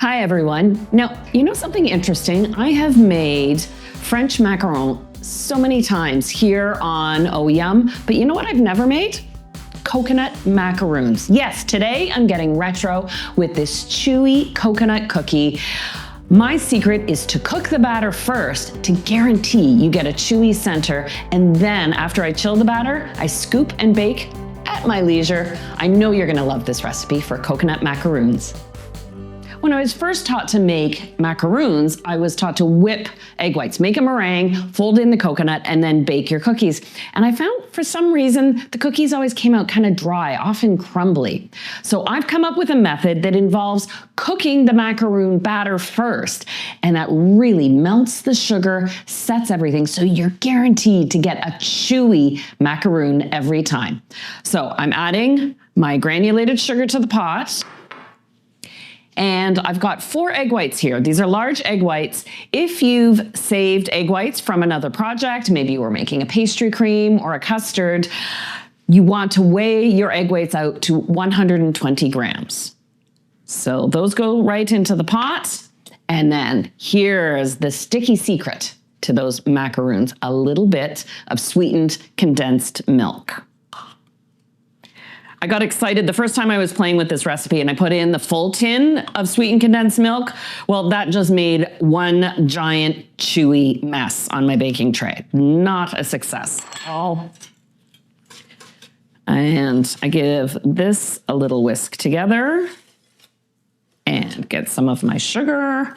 Hi everyone. Now, you know something interesting? I have made French macaron so many times here on Oh Yum, but you know what I've never made? Coconut macaroons. Yes, today I'm getting retro with this chewy coconut cookie. My secret is to cook the batter first to guarantee you get a chewy center, and then after I chill the batter, I scoop and bake at my leisure. I know you're gonna love this recipe for coconut macaroons. When I was first taught to make macaroons, I was taught to whip egg whites, make a meringue, fold in the coconut, and then bake your cookies. And I found for some reason, the cookies always came out kind of dry, often crumbly. So I've come up with a method that involves cooking the macaroon batter first, and that really melts the sugar, sets everything, so you're guaranteed to get a chewy macaroon every time. So I'm adding my granulated sugar to the pot. And I've got 4 egg whites here. These are large egg whites. If you've saved egg whites from another project, maybe you were making a pastry cream or a custard, you want to weigh your egg whites out to 120 grams. So those go right into the pot. And then here's the sticky secret to those macaroons, a little bit of sweetened condensed milk. I got excited the first time I was playing with this recipe and I put in the full tin of sweetened condensed milk. Well, that just made one giant chewy mess on my baking tray. Not a success at all. And I give this a little whisk together and get some of my sugar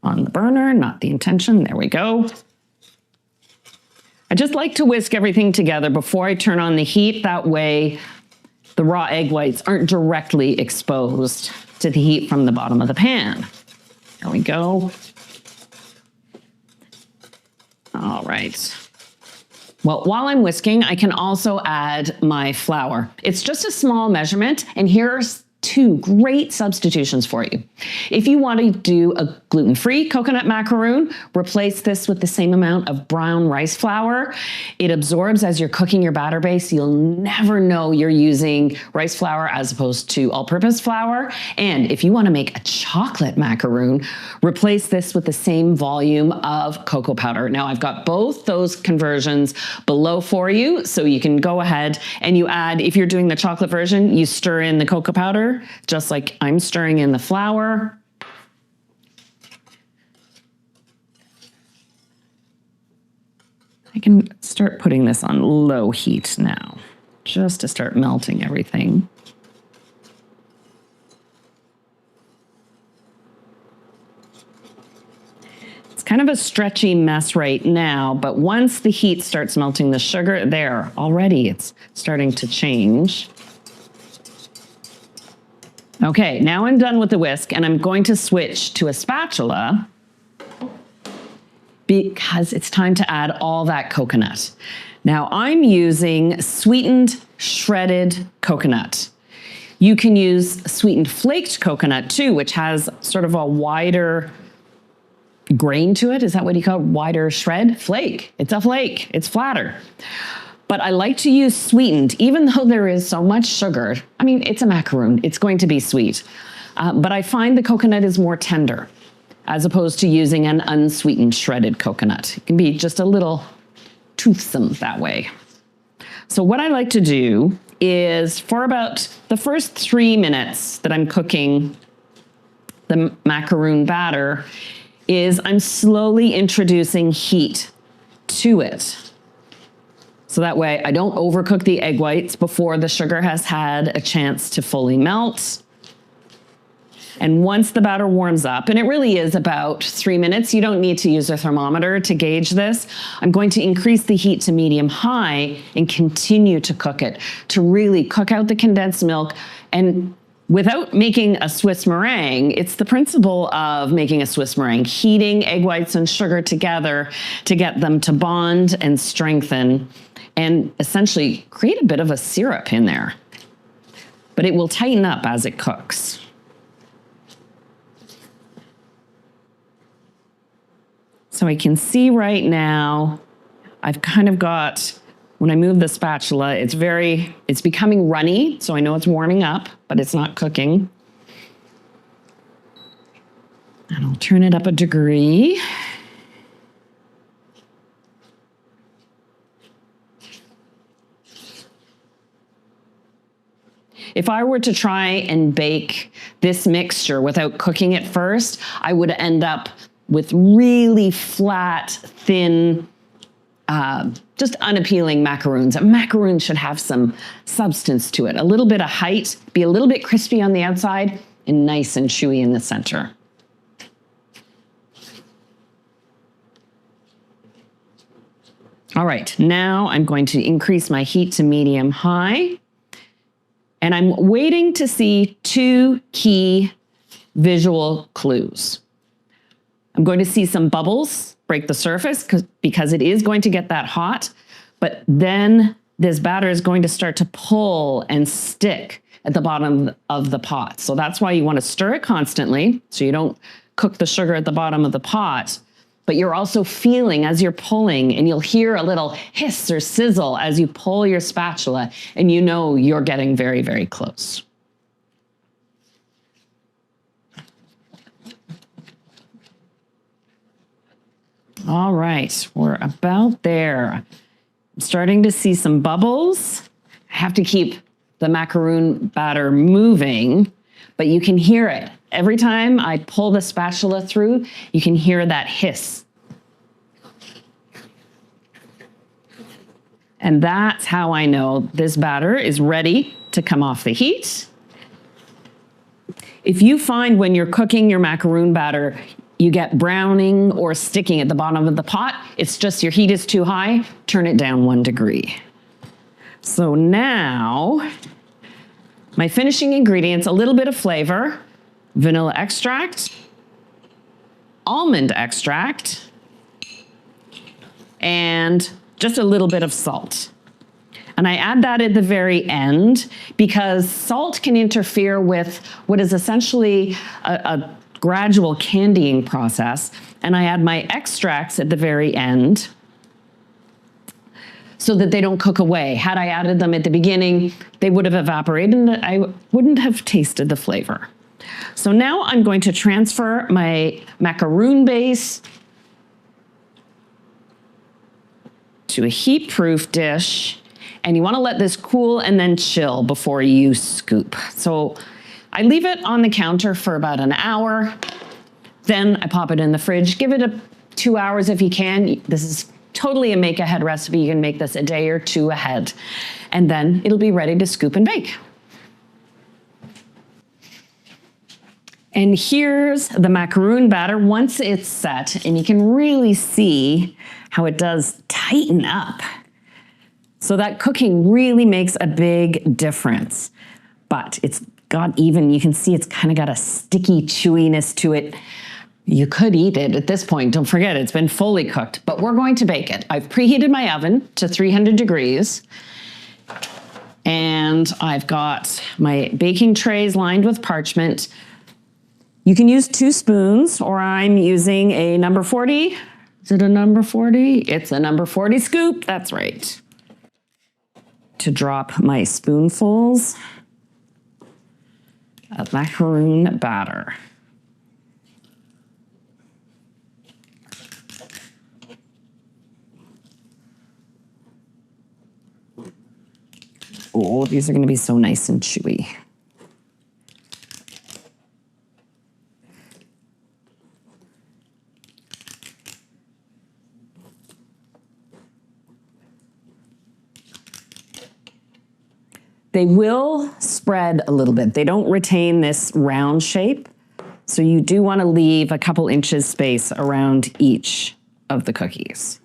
on the burner, not the intention. There we go. I just like to whisk everything together before I turn on the heat. That way, the raw egg whites aren't directly exposed to the heat from the bottom of the pan. There we go. All right. Well, while I'm whisking, I can also add my flour. It's just a small measurement, and here's 2 great substitutions for you. If you want to do a gluten-free coconut macaroon, replace this with the same amount of brown rice flour. It absorbs as you're cooking your batter base. You'll never know you're using rice flour as opposed to all-purpose flour. And if you want to make a chocolate macaroon, replace this with the same volume of cocoa powder. Now I've got both those conversions below for you, so you can go ahead and you add, if you're doing the chocolate version, you stir in the cocoa powder, just like I'm stirring in the flour. I can start putting this on low heat now, just to start melting everything. It's kind of a stretchy mess right now, but once the heat starts melting the sugar, there, already it's starting to change. Okay, now I'm done with the whisk and I'm going to switch to a spatula because it's time to add all that coconut. Now I'm using sweetened shredded coconut. You can use sweetened flaked coconut too, which has sort of a wider grain to it. Is that what you call it? Wider shred? Flake. It's a flake. It's flatter. But I like to use sweetened, even though there is so much sugar. I mean, it's a macaroon. It's going to be sweet. But I find the coconut is more tender as opposed to using an unsweetened shredded coconut. It can be just a little toothsome that way. So what I like to do is for about the first 3 minutes that I'm cooking the macaroon batter is I'm slowly introducing heat to it. So that way I don't overcook the egg whites before the sugar has had a chance to fully melt. And once the batter warms up, and it really is about 3 minutes, you don't need to use a thermometer to gauge this. I'm going to increase the heat to medium high and continue to cook it to really cook out the condensed milk. And without making a Swiss meringue, it's the principle of making a Swiss meringue, heating egg whites and sugar together to get them to bond and strengthen and essentially create a bit of a syrup in there. But it will tighten up as it cooks. So I can see right now, I've kind of got, when I move the spatula, it's becoming runny, so I know it's warming up, but it's not cooking. And I'll turn it up a degree. If I were to try and bake this mixture without cooking it first, I would end up with really flat, thin, just unappealing macaroons. A macaroon should have some substance to it, a little bit of height, be a little bit crispy on the outside, and nice and chewy in the center. All right, now I'm going to increase my heat to medium-high. And I'm waiting to see two key visual clues. I'm going to see some bubbles break the surface because it is going to get that hot, but then this batter is going to start to pull and stick at the bottom of the pot. So that's why you want to stir it constantly so you don't cook the sugar at the bottom of the pot. But you're also feeling as you're pulling, and you'll hear a little hiss or sizzle as you pull your spatula, and you know you're getting very, very close. All right, we're about there. I'm starting to see some bubbles. I have to keep the macaroon batter moving, but you can hear it. Every time I pull the spatula through, you can hear that hiss. And that's how I know this batter is ready to come off the heat. If you find when you're cooking your macaroon batter, you get browning or sticking at the bottom of the pot, it's just your heat is too high, turn it down 1 degree. So now, my finishing ingredients, a little bit of flavor, vanilla extract, almond extract, and just a little bit of salt. And I add that at the very end because salt can interfere with what is essentially a gradual candying process. And I add my extracts at the very end so that they don't cook away. Had I added them at the beginning, they would have evaporated and I wouldn't have tasted the flavor. So now I'm going to transfer my macaroon base to a heat-proof dish, and you want to let this cool and then chill before you scoop. So I leave it on the counter for about an hour, then I pop it in the fridge. Give it 2 hours if you can. This is totally a make-ahead recipe. You can make this a day or two ahead, and then it'll be ready to scoop and bake. And here's the macaroon batter once it's set, and you can really see how it does tighten up. So that cooking really makes a big difference. But it's got even, you can see it's kind of got a sticky chewiness to it. You could eat it at this point. Don't forget, it's been fully cooked, but we're going to bake it. I've preheated my oven to 300 degrees. And I've got my baking trays lined with parchment. You can use 2 spoons, or I'm using a number 40. Is it a number 40? It's a number 40 scoop, that's right. To drop my spoonfuls of macaroon batter. Oh, these are going to be so nice and chewy. They will spread a little bit. They don't retain this round shape, so you do want to leave a couple inches space around each of the cookies.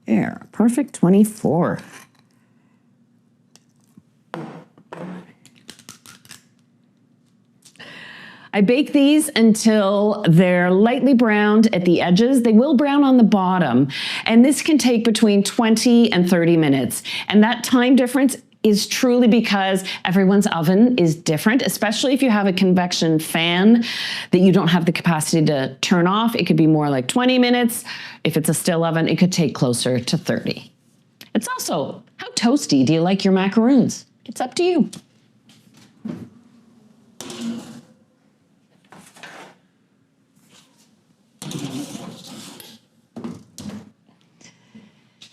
There, perfect 24. I bake these until they're lightly browned at the edges. They will brown on the bottom, and this can take between 20 and 30 minutes. And that time difference is truly because everyone's oven is different, especially if you have a convection fan that you don't have the capacity to turn off. It could be more like 20 minutes. If it's a still oven, it could take closer to 30. It's also, how toasty do you like your macaroons? It's up to you.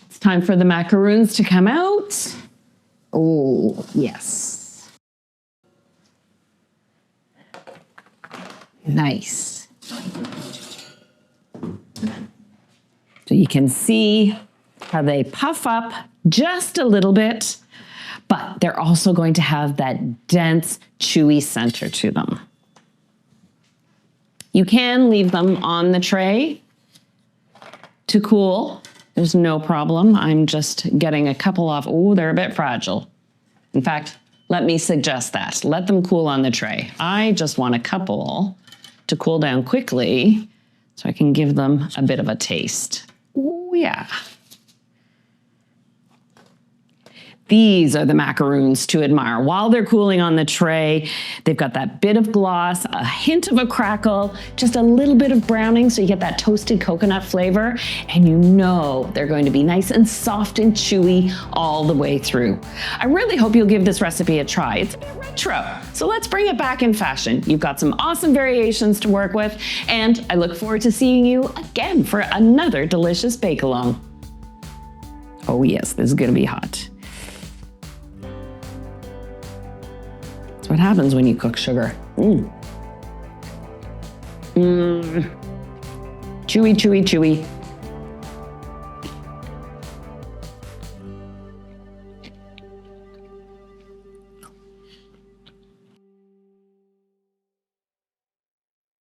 It's time for the macaroons to come out. Oh, yes. Nice. So you can see how they puff up just a little bit, but they're also going to have that dense, chewy center to them. You can leave them on the tray to cool. There's no problem. I'm just getting a couple off. Oh, they're a bit fragile. In fact, let me suggest that. Let them cool on the tray. I just want a couple to cool down quickly so I can give them a bit of a taste. Oh, yeah. These are the macaroons to admire. While they're cooling on the tray, they've got that bit of gloss, a hint of a crackle, just a little bit of browning so you get that toasted coconut flavor, and you know they're going to be nice and soft and chewy all the way through. I really hope you'll give this recipe a try. It's a bit retro, so let's bring it back in fashion. You've got some awesome variations to work with, and I look forward to seeing you again for another delicious bake-along. Oh yes, this is gonna be hot. That's what happens when you cook sugar. Chewy, chewy, chewy.